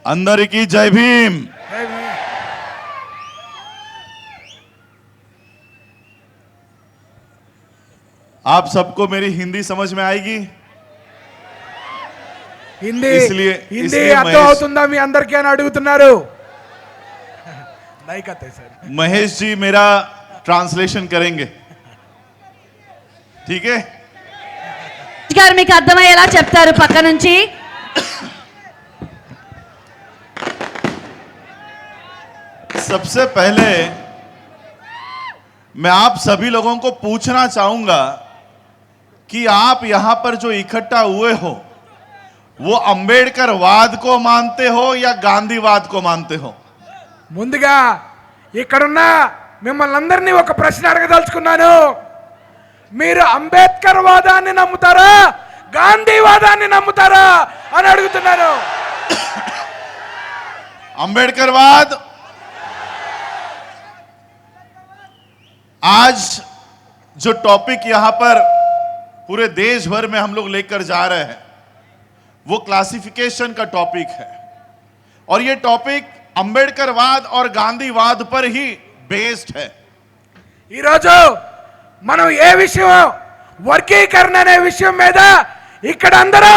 అందరికీ जय भीम। आप सबको मेरी हिंदी समझ में आएगी? हिंदी इसलिए అర్థం అవుతుందా మీ అందరికీ అని అడుగుతున్నారు. नहीं कहते सर। महेश जी मेरा ट्रांसलेशन करेंगे, ठीक है? గారు మీకు అర్థమయ్యేలా చెప్తారు పక్క నుంచి. सबसे पहले मैं आप सभी लोगों को पूछना चाहूंगा कि आप यहां पर जो इकट्ठा हुए हो वो अंबेडकर वाद को मानते हो या गांधीवाद को मानते हो? ముందుగా ఇక్కడున్న మిమ్మల్ని అందరినీ ఒక ప్రశ్న అడగదలుచుకున్నాను. మీరు అంబేద్కర్ వాదాన్ని నమ్ముతారా గాంధీవాదాన్ని నమ్ముతారా అని అడుగుతున్నాను. अंबेडकरवाद आज जो टॉपिक यहां पर पूरे देश भर में हम लोग लेकर जा रहे हैं वो क्लासिफिकेशन का टॉपिक है और ये टॉपिक अंबेडकरवाद और गांधीवाद पर ही बेस्ड है। ఈ రోజు మనం ఏ విషయం వర్గీకరణ అనే విషయం మీద ఇక్కడ అందరం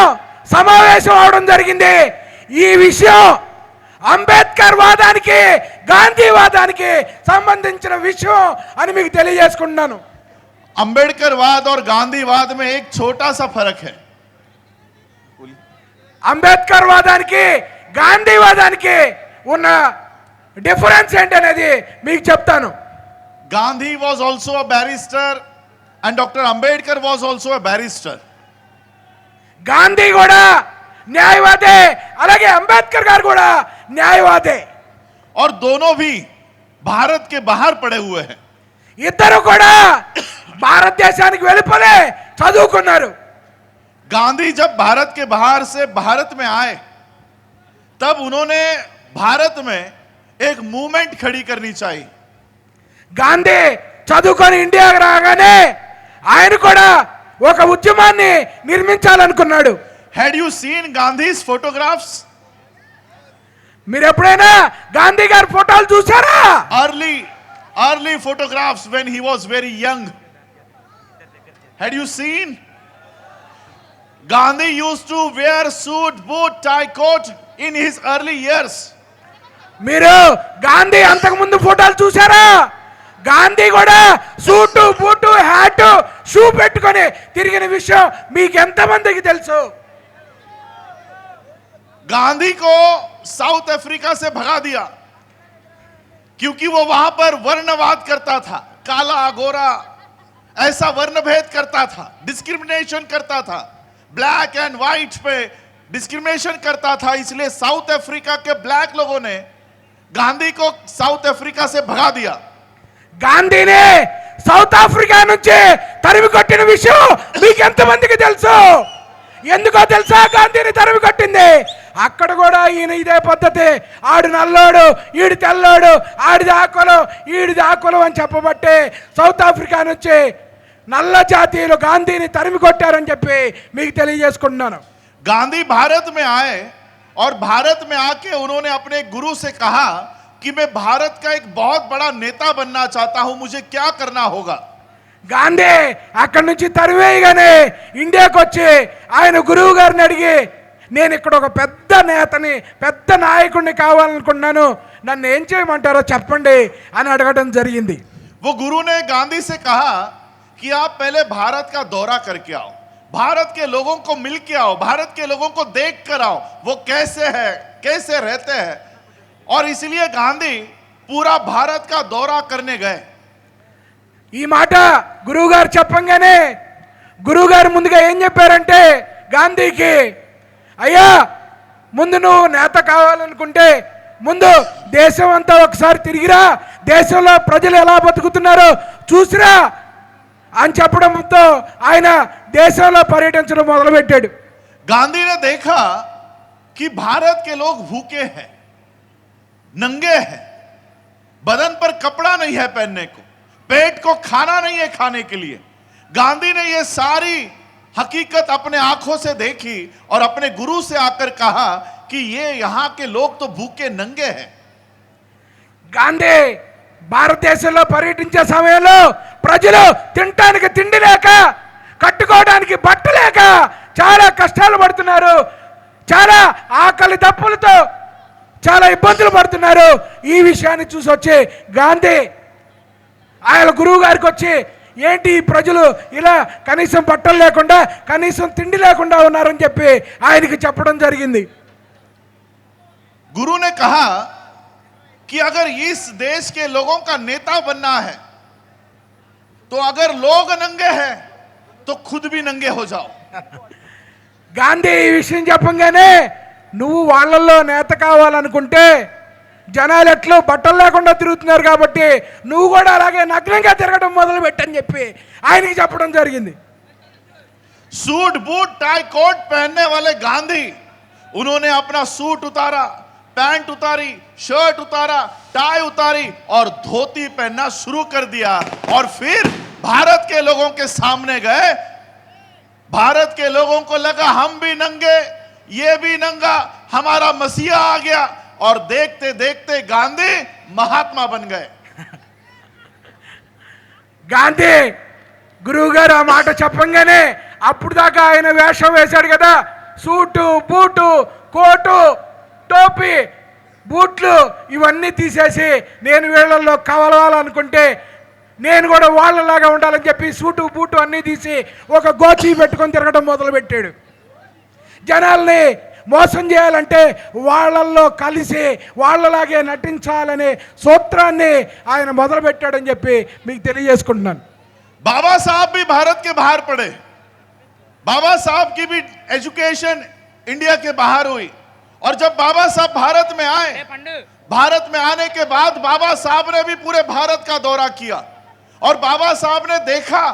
సమావేశం అవడం జరిగింది. ఈ విషయం అంబేద్కర్ వాదానికి గాంధీవాదానికి సంబంధించిన విషయం అని మీకు తెలియజేసుకుంటున్నాను. अंबेडकरवाद और गांधीवाद में एक छोटा सा फर्क है। అంబేద్కర్ వాదానికి గాంధీవాదానికి ఉన్న డిఫరెన్స్ ఏంటనేది మీకు చెప్తాను. Gandhi was also a barrister and Dr. Ambedkar was also a barrister. Gandhi కూడా న్యాయవాదే, అలాగే అంబేద్కర్ గారు కూడా న్యాయవాదే. और दोनों भी भारत के बाहर पड़े हुए हैं। ఇద్దరు కూడా భారతదేశానికి వెళ్ళిపోలే చదువుకున్నారు. गांधी जब भारत के बाहर से भारत में आए तब उन्होंने भारत में एक मूवमेंट खड़ी करनी चाहिए। గాంధీ చదువుకొని ఇండియాకి రాగానే ఆయన కూడా ఒక ఉద్యమాన్ని నిర్మించాలనుకున్నాడు. Had you seen Gandhi's photographs? మీరు ఎప్పుడైనా గాంధీ గారి ఫోటోలు చూసారా? Early photographs when he was very young. Had you seen? Gandhi used to wear suit, boot, tie, coat in his early years. మీరు గాంధీ అంతకు ముందు ఫోటోలు చూసారా? గాంధీ కూడా సూటు బూటు హ్యాట్ షూ పెట్టుకొని తిరిగిన విషయం మీకు ఎంతమందికి తెలుసు? गांधी को साउथ अफ्रीका से भगा दिया क्योंकि वो वहां पर वर्णवाद करता था, काला गोरा ऐसा वर्णभेद करता था, डिस्क्रिमिनेशन करता था, ब्लैक एंड व्हाइट पे डिस्क्रिमिनेशन करता था। इसलिए साउथ अफ्रीका के ब्लैक लोगों ने गांधी को साउथ अफ्रीका से भगा दिया। గాంధీని సౌత్ ఆఫ్రికా నుంచి తరిమి కొట్టిన విషయం మీకు ఎంతమందికి తెలుసు? ఎందుకో తెలుసా గాంధీని తరిమి కొట్టింది? అక్కడ కూడా ఈయన ఇదే పద్ధతి, ఆడు నల్లోడు ఈడు తెల్లోడు, ఆడిది ఆకులు ఈడిది ఆకులు అని చెప్పబట్టే సౌత్ ఆఫ్రికా నుంచి నల్ల జాతీయులు గాంధీని తరిమి కొట్టారని చెప్పి మీకు తెలియజేసుకుంటున్నాను. गांधी भारत में आए और भारत में आके उन्होंने अपने गुरु से कहा कि मैं भारत का एक बहुत बड़ा नेता बनना चाहता हूं, मुझे क्या करना होगा? గాంధీ అక్కడి నుంచి తరివేయగానే ఇండియాకి వచ్చి ఆయన గురువు గారిని అడిగి నేను ఇక్కడ ఒక పెద్ద నేతని పెద్ద నాయకుడిని కావాలనుకున్నాను, నన్ను ఏం చేయమంటారో చెప్పండి అని అడగడం జరిగింది. वो गुरु ने गांधी से कहा कि आप पहले भारत का दौरा करके आओ, भारत के लोगों को मिल के आओ, भारत के लोगों को देख कर आओ वो कैसे है, कैसे रहते हैं। और इसलिए गांधी पूरा भारत का दौरा करने गए। ఈ మాట గురువు గారు చెప్పంగానే గురువు గారు ముందుగా ఏం చెప్పారంటే గాంధీకి, అయ్యా ముందు నువ్వు నేత కావాలనుకుంటే ముందు దేశం అంతా ఒకసారి తిరిగిరా, దేశంలో ప్రజలు ఎలా బతుకుతున్నారో చూసిరా అని చెప్పడంతో ఆయన దేశంలో పర్యటించడం మొదలుపెట్టాడు. गांधी ने देखा कि भारत के लोग भूखे हैं, नंगे हैं, बदन पर कपड़ा नहीं है पहनने को, पेट को खाना नहीं है खाने के लिए। गांधी ने ये सारी हकीकत अपने आंखों से देखी और अपने गुरु से आकर कहा कि ये यहां के लोग तो भूखे नंगे हैं। గాంధీ భారతదేశంలో పర్యటించే సమయంలో ప్రజలు తినటానికి తిండి లేక కట్టుకోవడానికి బట్ట లేక చాలా కష్టాలు పడుతున్నారు, చాలా ఆకలి దప్పులతో చాలా ఇబ్బందులు పడుతున్నారు. ఈ విషయాన్ని చూసి వచ్చి గాంధీ ఆయన గురువు గారికి వచ్చి, ఏంటి ఈ ప్రజలు ఇలా కనీసం బట్టలు లేకుండా కనీసం తిండి లేకుండా ఉన్నారని చెప్పి ఆయనకి చెప్పడం జరిగింది. गुरु ने कहा कि अगर इस देश के लोगों का नेता बनना है तो अगर लोग नंगे हैं तो खुद भी नंगे हो जाओ। గాంధీ ఈ విషయం చెప్పంగానే, నువ్వు వాళ్ళల్లో నేత కావాలనుకుంటే జనాలు ఎట్లు బట్టలు లేకుండా తిరుగుతున్నారు కాబట్టి నువ్వు కూడా అలాగే నగ్నంగా తిరగడం మొదలు పెట్టని చెప్పి ఆయనకి చెప్పడం జరిగింది. सूट बूट टाई कोट पहनने वाले गांधी, उन्होंने अपना सूट उतारा, पैंट उतारी, शर्ट उतारा, टाई उतारी और धोती पहनना शुरू कर दिया और फिर भारत के लोगों के सामने गए। भारत के लोगों को लगा हम भी नंगे, ये भी नंगा, हमारा मसीहा आ गया और देखते देखते गांधी महात्मा बन गए। గాంధీ గురువు గారు ఆ మాట చెప్పంగానే అప్పుడు దాకా ఆయన వేషం వేశాడు కదా, సూటు బూటు కోటు టోపీ బూట్లు ఇవన్నీ తీసేసి నేను వీళ్ళల్లో కలవాలనుకుంటే నేను కూడా వాళ్ళలాగా ఉండాలని చెప్పి సూటు బూటు అన్నీ తీసి ఒక గోచి పెట్టుకొని తిరగడం మొదలుపెట్టాడు. జనాల్ని మోసం చేయాలంటే వాళ్ళల్లో కలిసి వాళ్ళలాగే నటించాలనే సూత్రాన్ని ఆయన మొదలుపెట్టాడని చెప్పి మీకు తెలియజేసుకుంటున్నాను. बाबा साहब भी भारत के बाहर पढ़े, बाबा साहब की भी एजुकेशन इंडिया के बाहर हुई और जब बाबा साहब भारत में आए, भारत में आने के बाद बाबा साहब ने भी पूरे भारत का दौरा किया और बाबा साहब ने देखा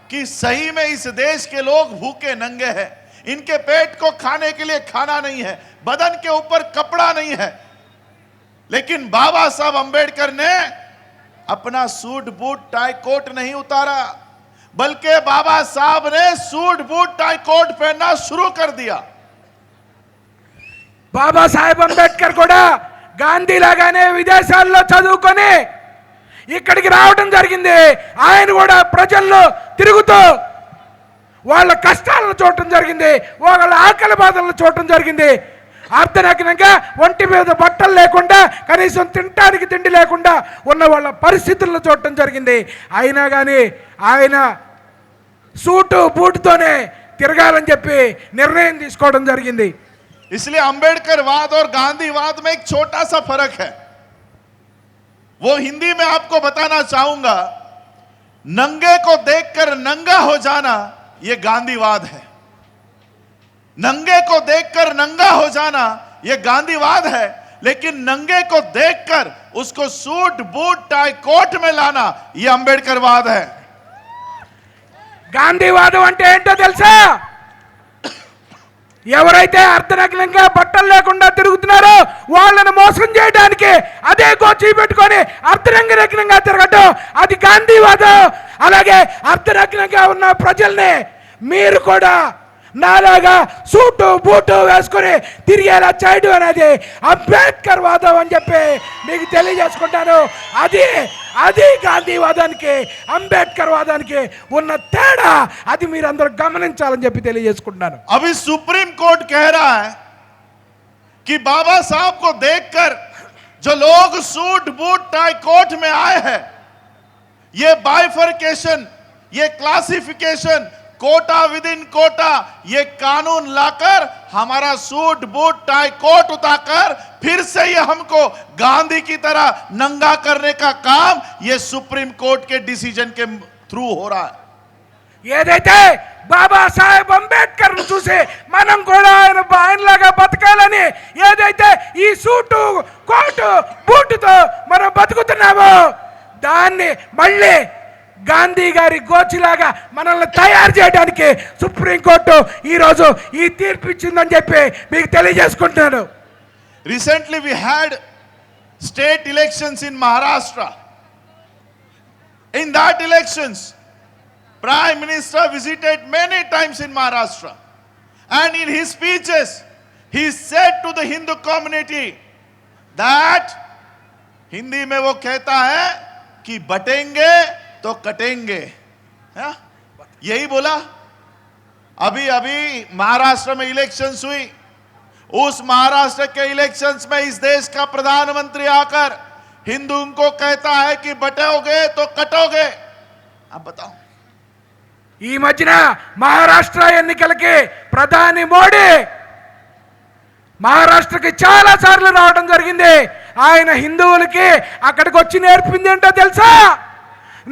कि सही में इस देश के लोग भूखे नंगे हैं, इनके पेट को खाने के लिए खाना नहीं है, बदन के ऊपर कपड़ा नहीं है। लेकिन बाबा साहब अंबेडकर ने अपना सूट बूट टाई कोट नहीं उतारा, बल्कि बाबा साहब ने सूट बूट टाई कोट पहनना शुरू कर दिया। బాబాసాహెబ్ అంబేద్కర్ కూడా గాంధీ లాగానే విదేశాల్లో చదువుకొని ఇక్కడికి రావడం జరిగింది. ఆయన కూడా ప్రజల్లో తిరుగుతూ వాళ్ళ కష్టాలను చూడటం జరిగింది, వాళ్ళ ఆకలి బాధలను చూడటం జరిగింది. అర్ధనగ్నంగా ఒంటి మీద బట్టలు లేకుండా కనీసం తినటానికి తిండి లేకుండా ఉన్న వాళ్ళ పరిస్థితులను చూడటం జరిగింది. అయినా కానీ ఆయన సూటు బూటుతోనే తిరగాలని చెప్పి నిర్ణయం తీసుకోవడం జరిగింది. इसलिए अंबेडकरवाद और गांधीवाद में एक छोटा सा फर्क है, वो हिंदी में आपको बताना चाहूंगा। नंगे को देखकर नंगा हो जाना ये गांधीवाद है, नंगे को देखकर नंगा हो जाना ये गांधीवाद है, लेकिन नंगे को देखकर उसको सूट बूट टाई कोट में लाना ये अंबेडकरवाद है। గాంధీవాదం అంటే ఏంటో తెలుసా? ఎవరైతే అర్ధనగ్నంగా బట్టలు లేకుండా తిరుగుతున్నారో వాళ్ళని మోసం చేయడానికి అదే గోచి పెట్టుకొని అర్ధనగ్నంగా తిరగటం అది గాంధీవాదం. అలాగే అర్ధనగ్నంగా ఉన్న ప్రజల్ని మీరు కూడా నాలాగా సూటు బూటు వేసుకొని తిరిగేలా చేయడం అనేది అంబేద్కర్ వాదం అని చెప్పి మీకు తెలియజేసుకుంటాను. అది గాంధీవాదానికి అంబేద్కర్ వాదానికి ఉన్న తేడా, అది మీరందరూ గమనించాలని చెప్పి తెలియజేసుకుంటున్నాను. अभी सुप्रीम कोर्ट कह रहा है कि बाबा साहब को देखकर जो लोग सूट बूट टाई कोट में आए हैं, ये बाइफर्केशन, ये classification, quota within quota, ये कानून लाकर हमारा सूट बूट टाई कोट उतारकर फिर से ये हमको गांधी की तरह नंगा करने का काम ये सुप्रीम कोर्ट के डिसीजन के थ्रू हो रहा है. ఏదైతే బాబాసాహెబ్ అంబేద్కర్ చూసి మనం కూడా ఆయనలాగా బతకాలని ఏదైతే ఈ సూటు కోటు బూటుతో మనం బతుకుతున్నామో దాన్ని మళ్ళీ గాంధీ గారి గోచిలాగా మనల్ని తయారు చేయడానికి సుప్రీంకోర్టు ఈరోజు ఈ తీర్పు ఇచ్చిందని చెప్పి మీకు తెలియజేసుకుంటున్నాను. Recently we had state elections in Maharashtra. In that elections, Prime Minister visited many times in Maharashtra, and in his speeches he said to the Hindu community that Hindi में वो कहता है कि बटेंगे तो कटेंगे, है? यही बोला। अभी अभी महाराष्ट्र में इलेक्शंस हुई, उस महाराष्ट्र के इलेक्शंस में इस देश का प्रधानमंत्री आकर हिंदुओं को कहता है कि बटोगे तो कटोगे। अब बताओ, ఈ మధ్యన మహారాష్ట్ర ఎన్నికలకి ప్రధాని మోడీ మహారాష్ట్రకి చాలా సార్లు రావడం జరిగింది. ఆయన హిందువులకి అక్కడికి వచ్చి నేర్పింది ఏంటో తెలుసా?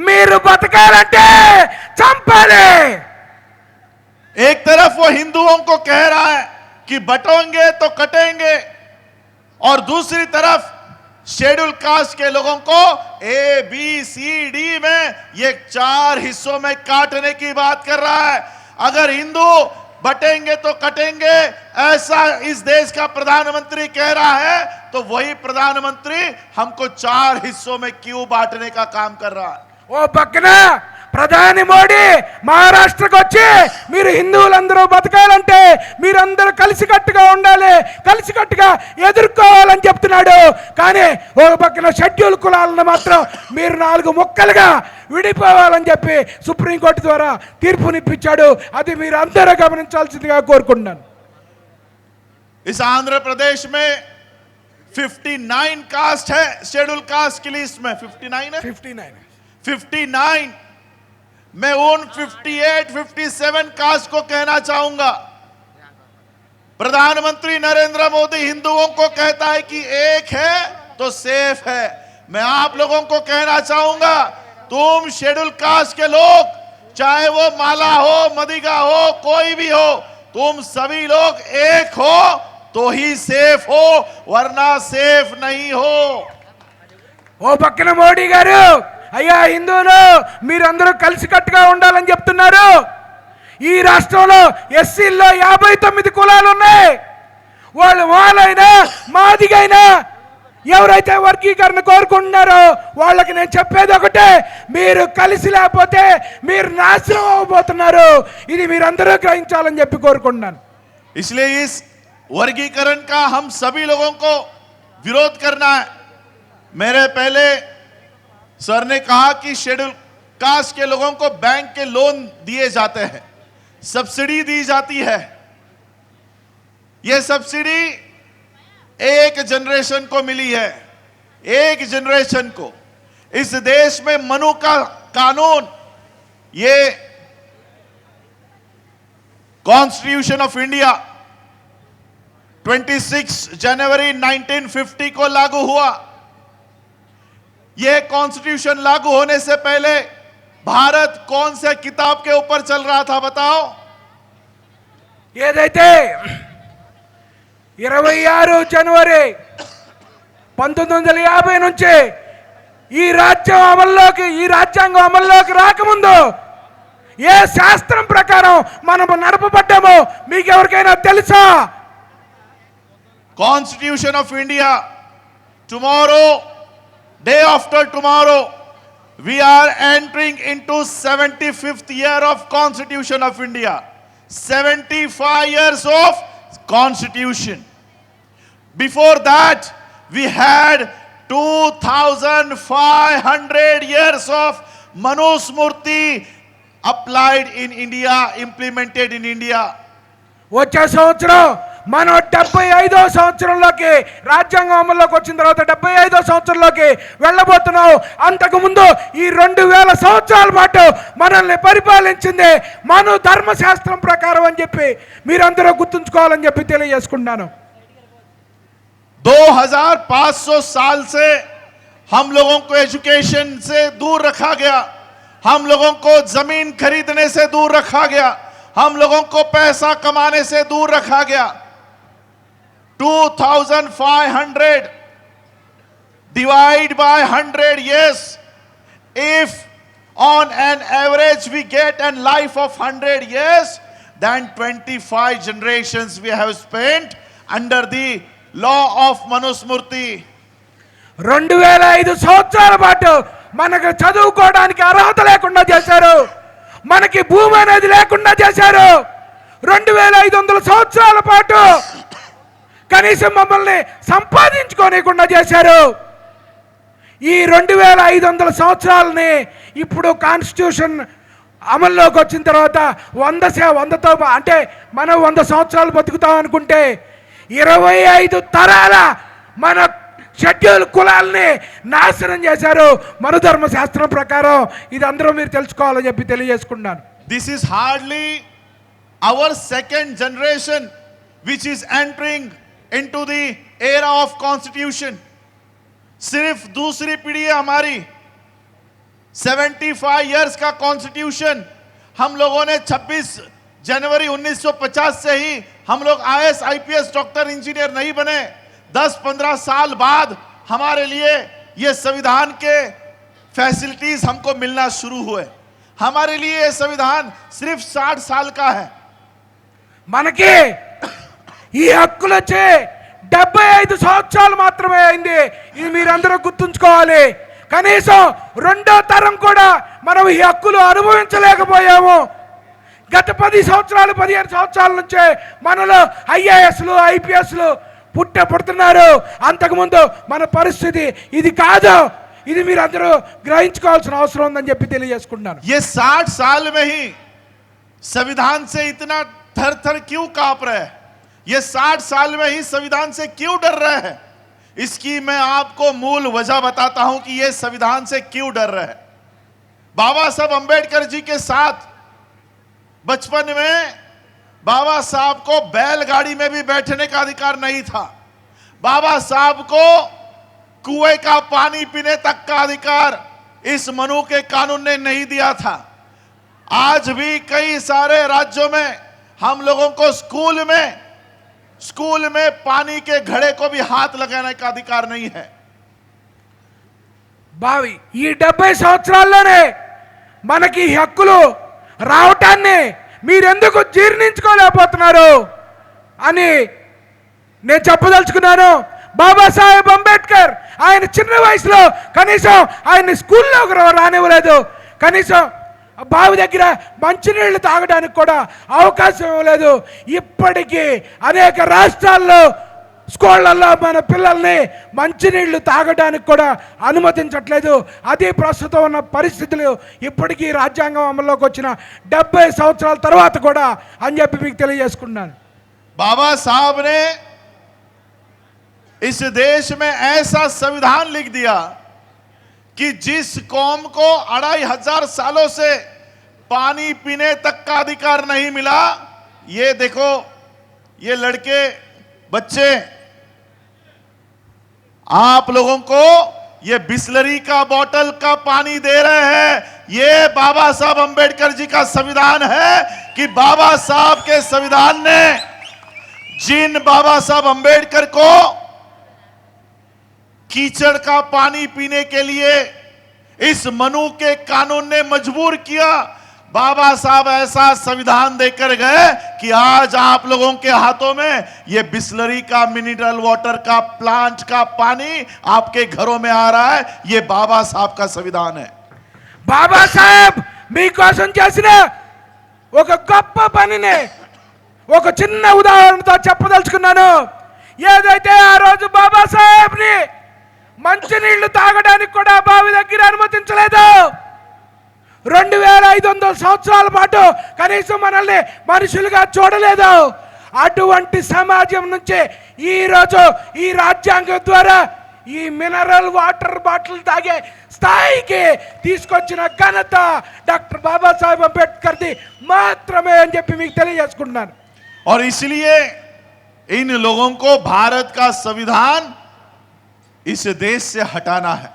మీరు బతకాలంటే చంపాలి. एक तरफ वो हिंदुओं को कह रहा है कि बटोंगे तो कटेंगे, और दूसरी तरफ शेड्यूल कास्ट के लोगों को ABCD में ये 4 हिस्सों में काटने की बात कर रहा है। अगर हिंदू बटेंगे तो कटेंगे ऐसा इस देश का प्रधानमंत्री कह रहा है, तो वही प्रधानमंत्री हमको 4 हिस्सों में क्यों बांटने का काम कर रहा है? ఓ పక్కన ప్రధాని మోడీ మహారాష్ట్రకు వచ్చి మీరు హిందువులందరూ బతకాలంటే మీరందరూ కలిసికట్టుగా ఉండాలి, కలిసికట్టుగా ఎదుర్కోవాలని చెప్తున్నాడు. కానీ ఒక పక్కన షెడ్యూల్ కులాలను మాత్రం మీరు 4 ముక్కలుగా విడిపోవాలని చెప్పి సుప్రీంకోర్టు ద్వారా తీర్పునిప్పించాడు. అది మీరు అందరూ గమనించాల్సిందిగా కోరుకుంటున్నాను. इस आंध्र प्रदेश में 59 कास्ट है शेड्यूल कास्ट की लिस्ट में। 59 है, 59। मैं उन 58, 57 कास्ट को कहना चाहूंगा, प्रधानमंत्री नरेंद्र मोदी हिंदुओं को कहता है कि एक है तो सेफ है। मैं आप लोगों को कहना चाहूंगा, तुम शेड्यूल कास्ट के लोग, चाहे वो माला हो, मदिगा हो, कोई भी हो, तुम सभी लोग एक हो तो ही सेफ हो, वरना सेफ नहीं हो। ఓ పక్కన మోడీ గారు, అయ్యా హిందువులు మీరందరూ కలిసికట్టుగా ఉండాలని చెప్తున్నారు. ఈ రాష్ట్రంలో ఎస్సీల్లో 59 కులాలు ఉన్నాయి. వాళ్ళు మాలైనా మాదిగైనా ఎవరైతే వర్గీకరణ కోరుకుంటున్నారో వాళ్ళకి నేను చెప్పేది ఒకటే, మీరు కలిసి లేకపోతే మీరు నాశనం అవ్వబోతున్నారు. ఇది మీరందరూ గ్రహించాలని చెప్పి కోరుకుంటున్నాను. इसलिए इस वर्गीकरण का हम सभी लोगों को विरोध करना है। मेरे पहले सर ने कहा कि शेड्यूल कास्ट के लोगों को बैंक के लोन दिए जाते हैं, सब्सिडी दी जाती है। यह सब्सिडी एक जनरेशन को मिली है, एक जनरेशन को। इस देश में मनु का कानून, ये कॉन्स्टिट्यूशन ऑफ इंडिया 26 जनवरी 1950 को लागू हुआ। यह कॉन्स्टिट्यूशन लागू होने से पहले भारत कौन से किताब के ऊपर चल रहा था बताओ? ఏదైతే 26 జనవరి 1950 నుంచి ఈ రాజ్యాంగం అమల్లోకి రాకముందు ఏ శాస్త్రం ప్రకారం మనం నడపబడ్డామో మీకు ఎవరికైనా తెలుసా? Constitution of India, tomorrow, day after tomorrow, we are entering into 75th year of Constitution of India. 75 years of Constitution. Before that, we had 2500 years of Manusmurti applied in India, implemented in India. వచ్చే సంవత్సరం మనం 75వ సంవత్సరంలోకి రాజ్యాంగం అమల్లోకి వచ్చిన తర్వాత 75వ సంవత్సరంలోకి వెళ్ళబోతున్నాం. అంతకుముందు ఈ 2000 సంవత్సరాల పాటు మనల్ని పరిపాలించింది మను ధర్మశాస్త్రం ప్రకారం అని చెప్పి మీరందరూ గుర్తుంచుకోవాలని చెప్పి తెలియజేసుకుంటున్నాను. 2500 साल से हम लोगों को एजुकेशन से दूर रखा गया, हम लोगों को जमीन खरीदने से दूर रखा गया, हम लोगों को पैसा कमाने से दूर रखा गया। 2500 divide by 100 years. If on an average we get a life of 100 years, then 25 generations we have spent under the law of Manusmurti. 2005 సంవత్సరాల పాటు మనకు చదువుకోవడానికి అర్హత లేకుండా చేశారు, మనకి భూమి అనేది లేకుండా చేశారు. 2500 సంవత్సరాల పాటు కనీసం మమ్మల్ని సంపాదించుకోనికుండా చేశారు. ఈ 2500 సంవత్సరాలని ఇప్పుడు కాన్స్టిట్యూషన్ అమల్లోకి వచ్చిన తర్వాత 100తో అంటే మనం 100 సంవత్సరాలు బతుకుతాం అనుకుంటే 25 తరాల మన షెడ్యూల్ కులాల్ని నాశనం చేశారు మనుధర్మ శాస్త్రం ప్రకారం. ఇది అందరూ మీరు తెలుసుకోవాలని చెప్పి తెలియజేసుకున్నాను. This is hardly our second generation which is entering into the era of constitution. सिर्फ दूसरी पीढ़ी है हमारी. 75 इयर्स का कॉन्स्टिट्यूशन हम लोगों ने 26 जनवरी 1950 से ही हम लोग IAS IPS डॉक्टर इंजीनियर नहीं बने. 10-15 साल बाद हमारे लिए ये संविधान के फैसिलिटीज हमको मिलना शुरू हुए. हमारे लिए ये संविधान सिर्फ 60 साल का है. మనకి ఈ హక్కులు వచ్చే 75 సంవత్సరాలు మాత్రమే అయింది. ఇది మీరందరూ గుర్తుంచుకోవాలి. కనీసం రెండో తరం కూడా మనం ఈ హక్కులు అనుభవించలేకపోయాము. గత 10 సంవత్సరాలు 15 సంవత్సరాల నుంచే మనలో IASలు IPSలు పుడుతున్నారు. అంతకుముందు మన పరిస్థితి ఇది కాదు. ఇది మీరందరూ గ్రహించుకోవాల్సిన అవసరం ఉందని చెప్పి తెలియజేసుకుంటున్నాను. ये 60 साल में ही संविधान से इतना थर थर क्यों कांप रहे हैं? ये 60 साल में ही संविधान से क्यों डर रहे हैं? इसकी मैं आपको मूल वजह बताता हूं कि ये संविधान से क्यों डर रहे हैं. बाबा साहब अंबेडकर जी के साथ बचपन में बाबा साहब को बैलगाड़ी में भी बैठने का अधिकार नहीं था. बाबा साहब को कुएं का पानी पीने तक का अधिकार इस मनु के कानून ने नहीं दिया था. आज भी कई सारे राज्यों में हम लोगों को स्कूल में पानी के घड़े को भी हाथ लगाने का अधिकार नहीं है. బావి ఈ 70 సంవత్సరాల్లోనే మనకి ఈ హక్కులు రావటాన్ని మీరెందుకు జీర్ణించుకోలేకపోతున్నారు అని నేను చెప్పదలుచుకున్నాను. బాబాసాహెబ్ అంబేద్కర్ ఆయన చిన్న వయసులో కనీసం ఆయన స్కూల్లోకి రానివ్వలేదు. కనీసం బావి దగ్గర మంచినీళ్ళు తాగడానికి కూడా అవకాశం ఇవ్వలేదు. ఇప్పటికీ అనేక రాష్ట్రాల్లో స్కూళ్ళల్లో మన పిల్లల్ని మంచినీళ్లు తాగడానికి కూడా అనుమతించట్లేదు. అది ప్రస్తుతం ఉన్న పరిస్థితులు ఇప్పటికీ రాజ్యాంగం అమల్లోకి వచ్చిన 70 సంవత్సరాల తర్వాత కూడా అని చెప్పి మీకు తెలియజేసుకున్నాను. बाबा साहब ने इस देश में ऐसा संविधान लिख दिया कि जिस कौम को 2500 सालों से पानी पीने तक का अधिकार नहीं मिला, ये देखो ये लड़के बच्चे आप लोगों को ये बिस्लरी का बोतल का पानी दे रहे हैं. ये बाबा साहब अंबेडकर जी का संविधान है कि बाबा साहब के संविधान ने जिन बाबा साहब अंबेडकर को कीचड़ का पानी पीने के लिए इस मनु के कानून ने मजबूर किया, बाबा साहब ऐसा संविधान देकर गए कि आज आप लोगों के हाथों में ये बिस्लरी का मिनरल वाटर का प्लांट का पानी आपके घरों में आ रहा है. ये बाबा साहब का संविधान है. బాబా సాహెబ్ మీకోసం చేసిన ఒక గొప్ప పనిని ఒక చిన్న ఉదాహరణతో చెప్పదలుచుకున్నాను. ఏదైతే ఆ రోజు బాబా సాహెబ్ని మంచినీళ్లు తాగడానికి కూడా బావి దగ్గర అనుమతించలేదు. 2500 సంవత్సరాల పాటు కనీసం మనల్ని మనుషులుగా చూడలేదు. అటువంటి సమాజం నుంచి ఈరోజు ఈ రాజ్యాంగం ద్వారా ఈ మినరల్ వాటర్ బాటిల్ తాగే స్థాయికి తీసుకొచ్చిన ఘనత డాక్టర్ బాబాసాహెబ్ అంబేద్కర్ది మాత్రమే అని చెప్పి మీకు తెలియజేసుకుంటున్నాను. और इसलिए इन लोगों को भारत का संविधान इस देश से हटाना है.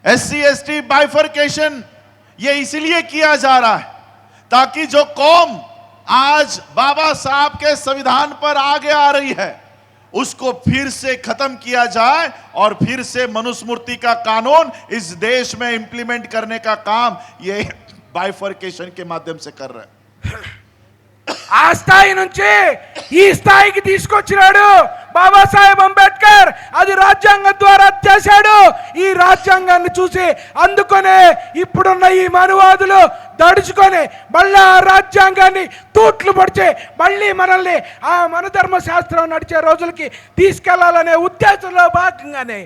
SC ST बाइफर्केशन ये इसलिए किया जा रहा है ताकि जो कौम आज बाबा साहब के संविधान पर आगे आ रही है उसको फिर से खत्म किया जाए और फिर से मनुस्मृति का कानून इस देश में इंप्लीमेंट करने का काम ये बाइफर्केशन के माध्यम से कर रहे हैं. ఆ స్థాయి నుంచి ఈ స్థాయికి తీసుకొచ్చినాడు బాబాసాహెబ్ అంబేద్కర్. అది రాజ్యాంగం ద్వారా చేశాడు. ఈ రాజ్యాంగాన్ని చూసి అందుకనే ఇప్పుడున్న ఈ మనువాదులు దడుచుకొని మళ్ళీ ఆ రాజ్యాంగాన్ని తూట్లు పొడిచి మళ్ళీ మనల్ని ఆ మనధర్మ శాస్త్రం నడిచే రోజులకి తీసుకెళ్లాలనే ఉద్దేశంలో భాగంగానే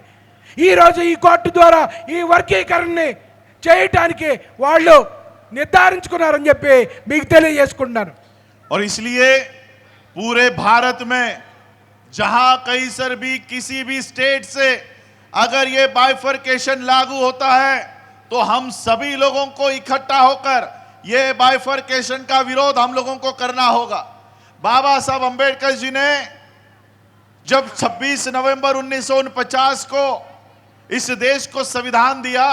ఈరోజు ఈ కోర్టు ద్వారా ఈ వర్గీకరణని చేయటానికి వాళ్ళు నిర్ధారించుకున్నారని చెప్పి మీకు తెలియజేసుకుంటున్నాను. और इसलिए पूरे भारत में जहां कहीं सर भी किसी भी स्टेट से अगर ये बाइफर्केशन लागू होता है तो हम सभी लोगों को इकट्ठा होकर ये बाइफर्केशन का विरोध हम लोगों को करना होगा. बाबा साहब अंबेडकर जी ने जब 26 नवंबर 1949 को इस देश को संविधान दिया,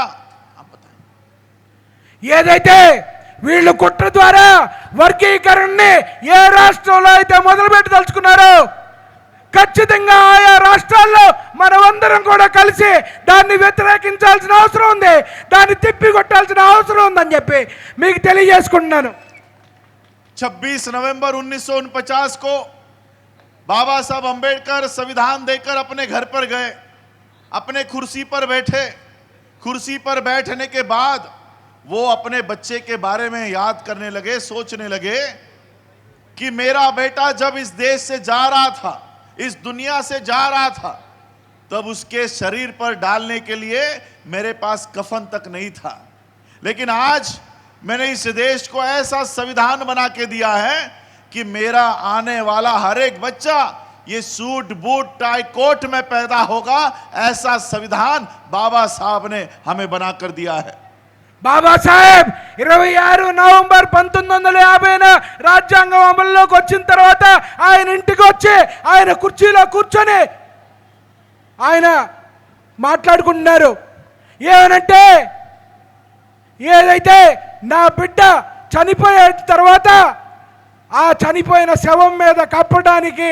ఏదైతే వీళ్ళు కుట్ర ద్వారా వర్గీకరణని ఏ రాష్ట్రంలో అయితే మొదలుపెట్టి తలుచుకున్నారో ఖచ్చితంగా ఆయా రాష్ట్రాల్లో మనమందరం కూడా కలిసి దాన్ని వ్యతిరేకించాల్సిన అవసరం ఉంది, దాన్ని తిప్పి కొట్టాల్సిన అవసరం ఉందని చెప్పి మీకు తెలియజేసుకుంటున్నాను. 26 नवंबर 1949 को बाबा साहब अंबेडकर संविधान देकर अपने घर पर गए, अपने कुर्सी पर बैठे. कुर्सी पर बैठने के बाद वो अपने बच्चे के बारे में याद करने लगे, सोचने लगे कि मेरा बेटा जब इस देश से जा रहा था, इस दुनिया से जा रहा था, तब उसके शरीर पर डालने के लिए मेरे पास कफन तक नहीं था, लेकिन आज मैंने इस देश को ऐसा संविधान बना के दिया है कि मेरा आने वाला हर एक बच्चा ये सूट बूट टाई कोट में पैदा होगा. ऐसा संविधान बाबा साहब ने हमें बना कर दिया है. బాబాసాహెబ్ 26 నవంబర్ 1950 రాజ్యాంగం అమల్లోకి వచ్చిన తర్వాత ఆయన ఇంటికి వచ్చి ఆయన కుర్చీలో కూర్చొని ఆయన మాట్లాడుకుంటున్నారు. ఏమనంటే ఏదైతే నా బిడ్డ చనిపోయిన తర్వాత ఆ చనిపోయిన శవం మీద కప్పడానికి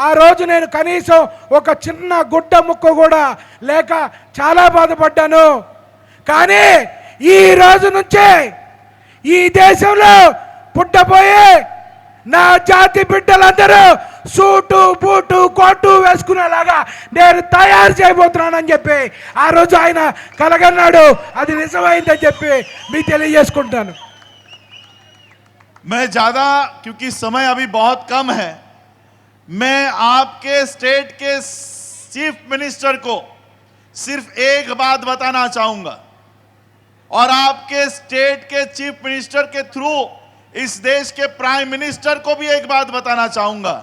ఆ రోజు నేను కనీసం ఒక చిన్న గుడ్డ ముక్క కూడా లేక చాలా బాధపడ్డాను. కానీ ఈ రోజు నుంచే ఈ దేశంలో పుట్టబోయే నా జాతి బిడ్డలందరూ సూటు బూటు కోటు వేసుకునేలాగా నేను తయారు చేయబోతున్నానని చెప్పి ఆ రోజు ఆయన కలగన్నాడు. అది నిజమైందని చెప్పి మీకు తెలియజేసుకుంటాను. मैं ज्यादा, क्योंकि समय अभी बहुत कम है, मैं आपके स्टेट के चीफ मिनिस्टर को सिर्फ एक बात बताना चाहूंगा और आपके स्टेट के चीफ मिनिस्टर के थ्रू इस देश के प्राइम मिनिस्टर को भी एक बात बताना चाहूंगा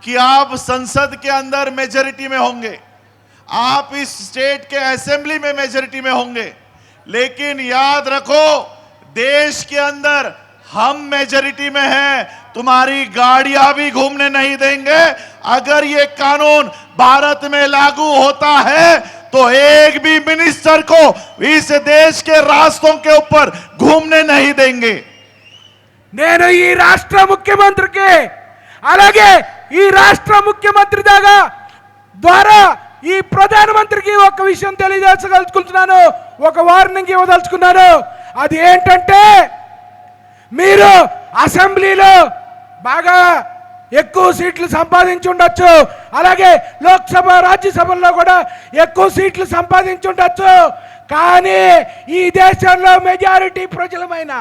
कि आप संसद के अंदर मेजॉरिटी में होंगे, आप इस स्टेट के असेंबली में मेजॉरिटी में होंगे, लेकिन याद रखो देश के अंदर हम मेजॉरिटी में हैं, तुम्हारी गाड़ियां भी घूमने नहीं देंगे. अगर ये कानून भारत में लागू होता है तो एक भी मिनिस्टर को इस देश के रास्तों के ऊपर घूमने नहीं देंगे. నేను ఈ రాష్ట్ర ముఖ్యమంత్రికి అలాగే ఈ రాష్ట్ర ముఖ్యమంత్రి ద్వారా ఈ ప్రధానమంత్రికి ఒక విషయం తెలియజేయదలుచుకుంటున్నాను, ఒక వార్నింగ్ ఇవ్వదలుచుకున్నాను. అది ఏంటంటే మీరు అసెంబ్లీలో బాగా ఎక్కువ సీట్లు సంపాదించి ఉండొచ్చు, అలాగే లోక్సభ రాజ్యసభల్లో కూడా ఎక్కువ సీట్లు సంపాదించి ఉండొచ్చు, కానీ ఈ దేశంలో మెజారిటీ ప్రజలమైన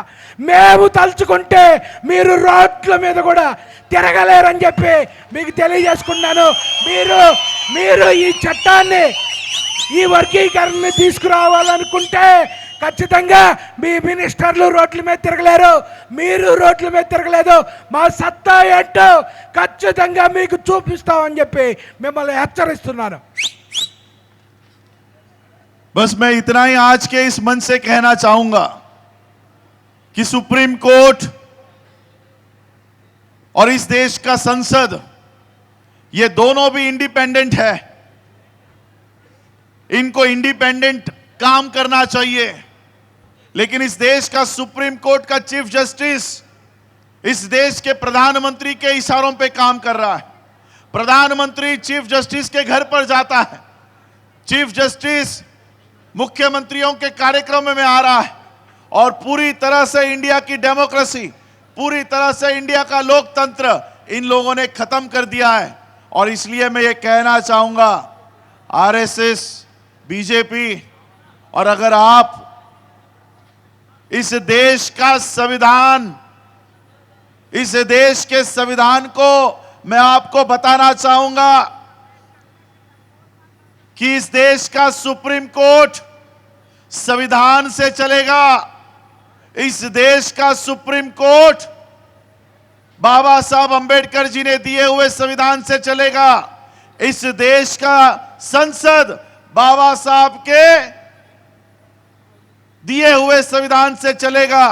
మేము తలుచుకుంటే మీరు రోడ్ల మీద కూడా తిరగలేరని చెప్పి మీకు తెలియజేసుకున్నాను. మీరు ఈ చట్టాన్ని ఈ వర్గీకరణని తీసుకురావాలనుకుంటే ఖచ్చితంగా మీ మినిస్టర్లు రోడ్ల మీద తిరగలేరు, మీరు రోడ్ల మీద తిరగలేదు. మా సత్తా ఏంటో ఖచ్చితంగా మీకు చూపిస్తామని చెప్పి మిమ్మల్ని హెచ్చరిస్తున్నాను. बस मैं इतना ही आज के इस मंच से कहना चाहूंगा कि सुप्रीम कोर्ट और इस देश का संसद ये दोनों भी इंडिपेंडेंट है, इनको इंडिपेंडेंट काम करना चाहिए, लेकिन इस देश का सुप्रीम कोर्ट का चीफ जस्टिस इस देश के प्रधानमंत्री के इशारों पे काम कर रहा है. प्रधानमंत्री चीफ जस्टिस के घर पर जाता है, चीफ जस्टिस मुख्यमंत्रियों के कार्यक्रम में आ रहा है और पूरी तरह से इंडिया की डेमोक्रेसी, पूरी तरह से इंडिया का लोकतंत्र इन लोगों ने खत्म कर दिया है. और इसलिए मैं ये कहना चाहूंगा आरएसएस, बीजेपी, और अगर आप इस देश का संविधान, इस देश के संविधान को मैं आपको बताना चाहूंगा कि इस देश का सुप्रीम कोर्ट संविधान से चलेगा। इस देश का सुप्रीम कोर्ट बाबा साहब अंबेडकर जी ने दिए हुए संविधान से चलेगा। इस देश का संसद बाबा साहब के दिए हुए संविधान से चलेगा।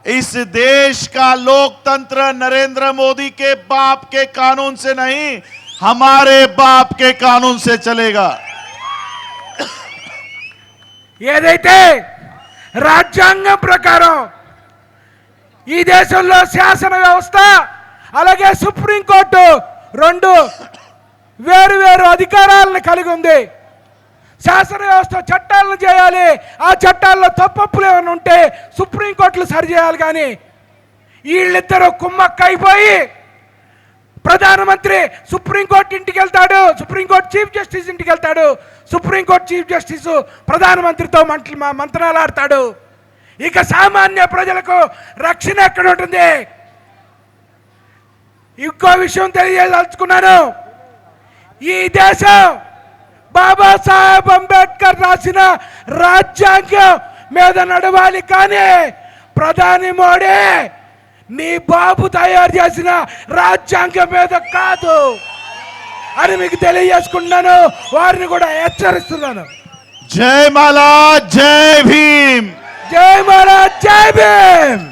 इस देश का लोकतंत्र नरेंद्र मोदी के बाप के कानून से नहीं, हमारे बाप के कानून से चलेगा। ఏదైతే రాజ్యాంగం ప్రకారం ఈ దేశంలో శాసన వ్యవస్థ అలాగే సుప్రీంకోర్టు రెండు వేరు వేరు అధికారాలను కలిగి ఉంది. శాసన వ్యవస్థ చట్టాలను చేయాలి, ఆ చట్టాల్లో తప్పప్పులు ఏమైనా ఉంటే సుప్రీంకోర్టులు సరిచేయాలి. కానీ వీళ్ళిద్దరూ కుమ్మక్కైపోయి ప్రధానమంత్రి సుప్రీంకోర్టు ఇంటికి వెళ్తాడు, సుప్రీంకోర్టు చీఫ్ జస్టిస్ ఇంటికి వెళ్తాడు, సుప్రీంకోర్టు చీఫ్ జస్టిస్ ప్రధానమంత్రితో మంత్రాలు ఆడతాడు. ఇక సామాన్య ప్రజలకు రక్షణ ఎక్కడ ఉంటుంది? ఇంకో విషయం తెలియదలుచుకున్నాను. ఈ దేశం బాబాసాహెబ్ అంబేద్కర్ రాసిన రాజ్యాంగం మీద నడవాలి, కానీ ప్రధాని మోడీ నీ బాబు తయారు చేసిన రాజ్యాంగం మీద కాదు అని మీకు తెలియజేసుకున్నాను. వారిని కూడా హెచ్చరిస్తున్నాను. జై మాలా, జై భీమ్. జై మాలా, జై భీమ్.